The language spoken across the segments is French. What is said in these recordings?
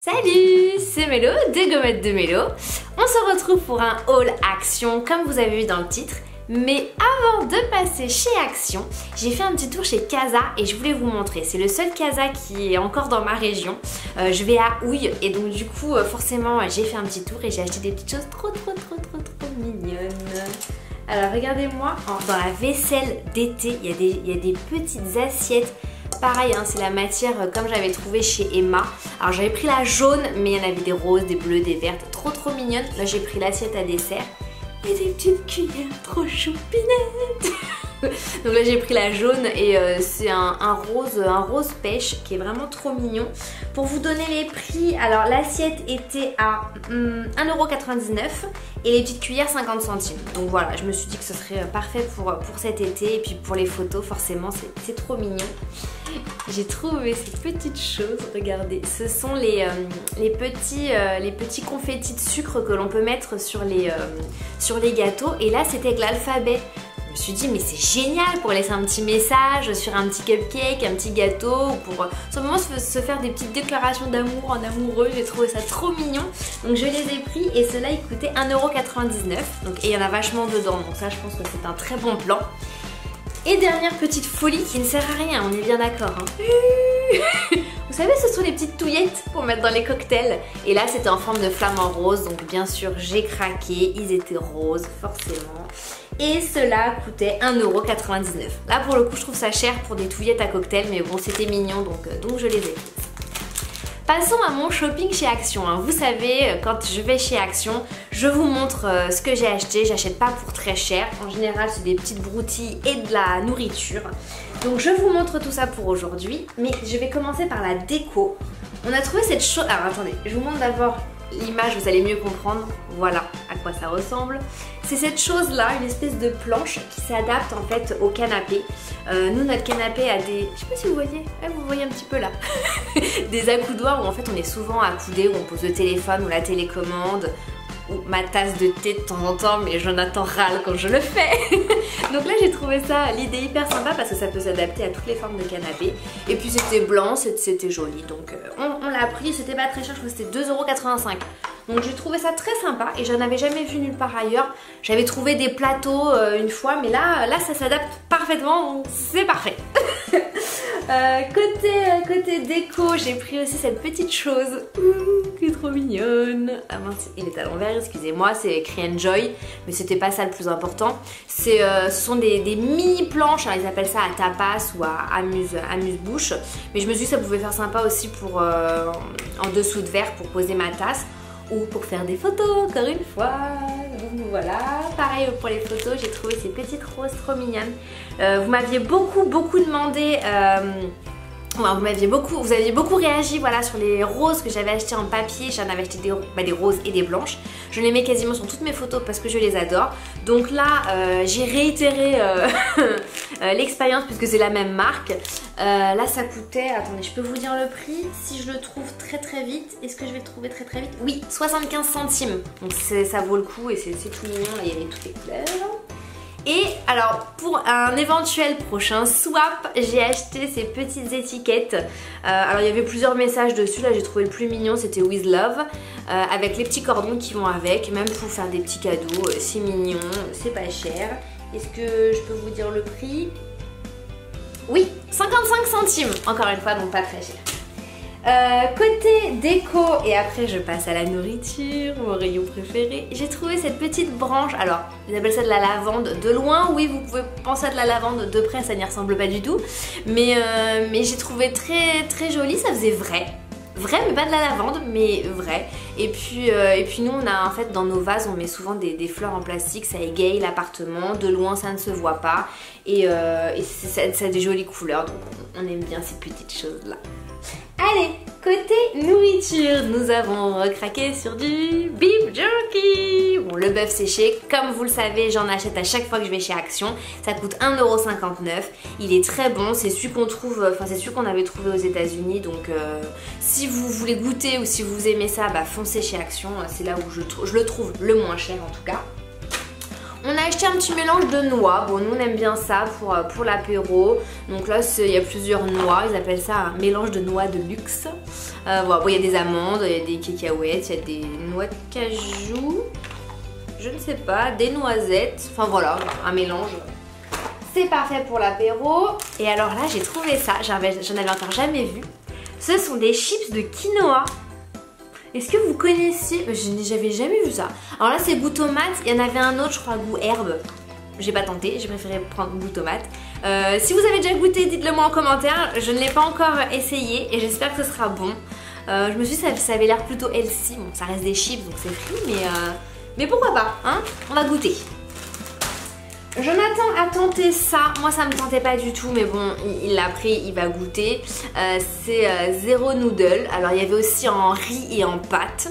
Salut, c'est Mélo, des gommettes de Mélo. On se retrouve pour un haul Action, comme vous avez vu dans le titre. Mais avant de passer chez Action, j'ai fait un petit tour chez Casa et je voulais vous montrer. C'est le seul Casa qui est encore dans ma région. Je vais à Houille et donc du coup, forcément, j'ai fait un petit tour et j'ai acheté des petites choses trop mignonnes. Alors regardez-moi, dans la vaisselle d'été, il y a des petites assiettes. Pareil, hein, c'est la matière comme j'avais trouvé chez Emma. Alors j'avais pris la jaune, mais il y en avait des roses, des bleues, des vertes, trop mignonnes. Là j'ai pris l'assiette à dessert et des petites cuillères trop choupinettes. Donc là j'ai pris la jaune et c'est un rose pêche qui est vraiment trop mignon. Pour vous donner les prix, alors l'assiette était à 1,99€ et les petites cuillères 50 centimes. Donc voilà, je me suis dit que ce serait parfait pour cet été et puis pour les photos forcément c'est trop mignon. J'ai trouvé ces petites choses, regardez, ce sont les petits confettis de sucre que l'on peut mettre sur les gâteaux et là c'était avec l'alphabet. Je me suis dit mais c'est génial pour laisser un petit message sur un petit cupcake, un petit gâteau, pour simplement se faire des petites déclarations d'amour en amoureux. J'ai trouvé ça trop mignon. Donc je les ai pris et ceux-là ils coûtaient 1,99€. Donc, et il y en a vachement dedans, donc ça je pense que c'est un très bon plan. Et dernière petite folie qui ne sert à rien, on est bien d'accord. Hein. Vous savez, ce sont les petites touillettes pour mettre dans les cocktails. Et là, c'était en forme de flamant rose, donc bien sûr, j'ai craqué. Ils étaient roses, forcément. Et cela coûtait 1,99€. Là, pour le coup, je trouve ça cher pour des touillettes à cocktail, mais bon, c'était mignon, donc je les ai prises. Passons à mon shopping chez Action. Vous savez, quand je vais chez Action, je vous montre ce que j'ai acheté. J'achète pas pour très cher. En général, c'est des petites broutilles et de la nourriture. Donc je vous montre tout ça pour aujourd'hui. Mais je vais commencer par la déco. On a trouvé cette chose... Alors attendez, je vous montre d'abord l'image, vous allez mieux comprendre. Voilà à quoi ça ressemble. C'est cette chose là, une espèce de planche qui s'adapte en fait au canapé. Nous notre canapé a des... Je sais pas si vous voyez, vous voyez un petit peu là. Des accoudoirs où en fait on est souvent accoudé, où on pose le téléphone ou la télécommande ou ma tasse de thé de temps en temps, mais Jonathan râle quand je le fais. Donc là j'ai trouvé ça, l'idée hyper sympa parce que ça peut s'adapter à toutes les formes de canapé. Et puis c'était blanc, c'était joli, donc on l'a pris, c'était pas très cher, je crois que c'était 2,85€. Donc j'ai trouvé ça très sympa et j'en avais jamais vu nulle part ailleurs. J'avais trouvé des plateaux une fois, mais là ça s'adapte parfaitement, c'est parfait. Côté déco, j'ai pris aussi cette petite chose qui est trop mignonne. Ah mince, il est à l'envers, excusez-moi, c'est écrit Enjoy, mais c'était pas ça le plus important. Ce sont des mini planches, alors ils appellent ça à tapas ou à amuse-bouche. Mais je me suis dit que ça pouvait faire sympa aussi pour en dessous de verre pour poser ma tasse. Ou pour faire des photos, encore une fois. Donc voilà, pareil pour les photos, j'ai trouvé ces petites roses trop mignonnes. Vous m'aviez beaucoup demandé, vous aviez beaucoup réagi voilà, sur les roses que j'avais achetées en papier. J'en avais acheté des roses et des blanches. Je les mets quasiment sur toutes mes photos parce que je les adore. Donc là, j'ai réitéré l'expérience puisque c'est la même marque. Là ça coûtait, attendez, je peux vous dire le prix si je le trouve très vite. Est-ce que je vais le trouver très vite? Oui, 75 centimes. Donc ça vaut le coup et c'est tout mignon, là il y avait toutes les couleurs. Et alors pour un éventuel prochain swap, j'ai acheté ces petites étiquettes. Alors il y avait plusieurs messages dessus, là j'ai trouvé le plus mignon, c'était With Love. Avec les petits cordons qui vont avec, même pour faire des petits cadeaux, c'est mignon, c'est pas cher. Est-ce que je peux vous dire le prix? Oui, 55 centimes, encore une fois, donc pas très cher. Côté déco, et après je passe à la nourriture, mon rayon préféré, j'ai trouvé cette petite branche, alors ils appellent ça de la lavande, de loin oui vous pouvez penser à de la lavande, de près ça n'y ressemble pas du tout, mais j'ai trouvé très joli, ça faisait vrai mais pas de la lavande mais vrai. Et puis nous on a en fait dans nos vases on met souvent des fleurs en plastique, ça égaye l'appartement, de loin ça ne se voit pas et ça a des jolies couleurs donc on aime bien ces petites choses là. Allez, côté nourriture, nous avons recraqué sur du beef jerky. Bon, le bœuf séché, comme vous le savez, j'en achète à chaque fois que je vais chez Action. Ça coûte 1,59€. Il est très bon, c'est celui qu'on trouve, enfin c'est celui qu'on avait trouvé aux États-Unis. Donc si vous voulez goûter ou si vous aimez ça, bah foncez chez Action. C'est là où je le trouve le moins cher en tout cas. On a acheté un petit mélange de noix. Bon, nous on aime bien ça pour l'apéro. Donc là, il y a plusieurs noix. Ils appellent ça un mélange de noix de luxe. Voilà. Bon, il y a des amandes, il y a des cacahuètes, il y a des noix de cajou. Je ne sais pas, des noisettes. Enfin voilà, un mélange. C'est parfait pour l'apéro. Et alors là, j'ai trouvé ça. J'en avais encore jamais vu. Ce sont des chips de quinoa. Est-ce que vous connaissiez? J'avais jamais vu ça. Alors là, c'est goût tomate. Il y en avait un autre, je crois, goût herbe. J'ai pas tenté, j'ai préféré prendre goût tomate. Si vous avez déjà goûté, dites-le moi en commentaire. Je ne l'ai pas encore essayé et j'espère que ce sera bon. Je me suis dit, ça avait l'air plutôt healthy. Bon, ça reste des chips, donc c'est free, mais pourquoi pas, hein? On va goûter. Jonathan a tenté ça, moi ça me tentait pas du tout, mais bon, il l'a pris, il va goûter. C'est zéro noodle, alors il y avait aussi en riz et en pâte.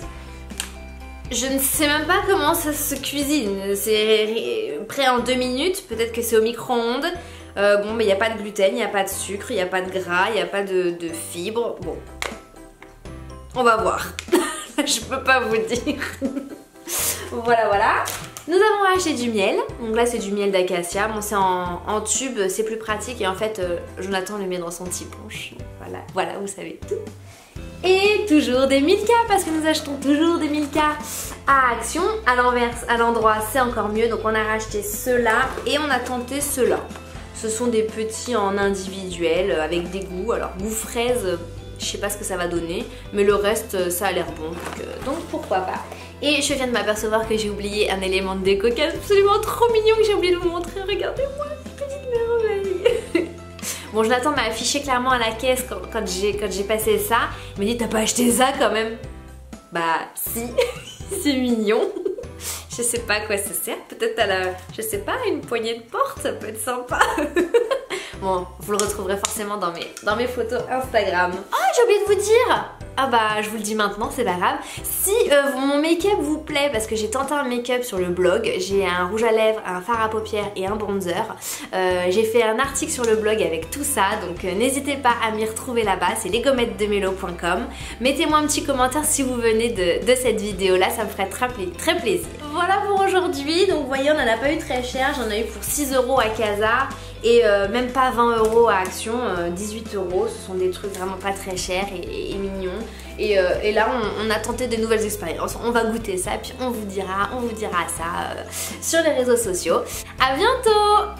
Je ne sais même pas comment ça se cuisine, c'est prêt en 2 minutes, peut-être que c'est au micro-ondes. Bon, mais il n'y a pas de gluten, il n'y a pas de sucre, il n'y a pas de gras, il n'y a pas de fibres. Bon, on va voir, je peux pas vous dire. Voilà. Nous avons acheté du miel, donc là c'est du miel d'acacia, bon c'est en tube, c'est plus pratique et en fait Jonathan le met dans son petit punch, voilà vous savez tout. Et toujours des Milka parce que nous achetons toujours des Milka à Action, à l'envers, à l'endroit c'est encore mieux, donc on a racheté ceux-là et on a tenté ceux-là. Ce sont des petits en individuel avec des goûts, alors goût fraise, je sais pas ce que ça va donner, mais le reste ça a l'air bon, donc pourquoi pas. Et je viens de m'apercevoir que j'ai oublié un élément de déco qui est absolument trop mignon que j'ai oublié de vous montrer. Regardez-moi cette petite merveille. Bon, Jonathan m'a affiché clairement à la caisse quand j'ai passé ça. Il m'a dit, t'as pas acheté ça quand même? Bah si, c'est mignon. Je sais pas à quoi ça sert. Peut-être à je sais pas, une poignée de porte, ça peut être sympa. Bon, vous le retrouverez forcément dans mes photos Instagram. Oh, j'ai oublié de vous dire. Ah bah je vous le dis maintenant, c'est pas grave. Si mon make-up vous plaît, parce que j'ai tenté un make-up sur le blog, j'ai un rouge à lèvres, un fard à paupières et un bronzer. J'ai fait un article sur le blog avec tout ça, donc n'hésitez pas à m'y retrouver là-bas, c'est lesgommettesdemelo.com. Mettez-moi un petit commentaire si vous venez de cette vidéo là, ça me ferait très plaisir. Voilà pour aujourd'hui, donc vous voyez on n'en a pas eu très cher, j'en ai eu pour 6 € à Casa. Et même pas 20 € à Action, 18 €, ce sont des trucs vraiment pas très chers et mignons. Et là on a tenté des nouvelles expériences, on va goûter ça, puis on vous dira ça sur les réseaux sociaux. À bientôt.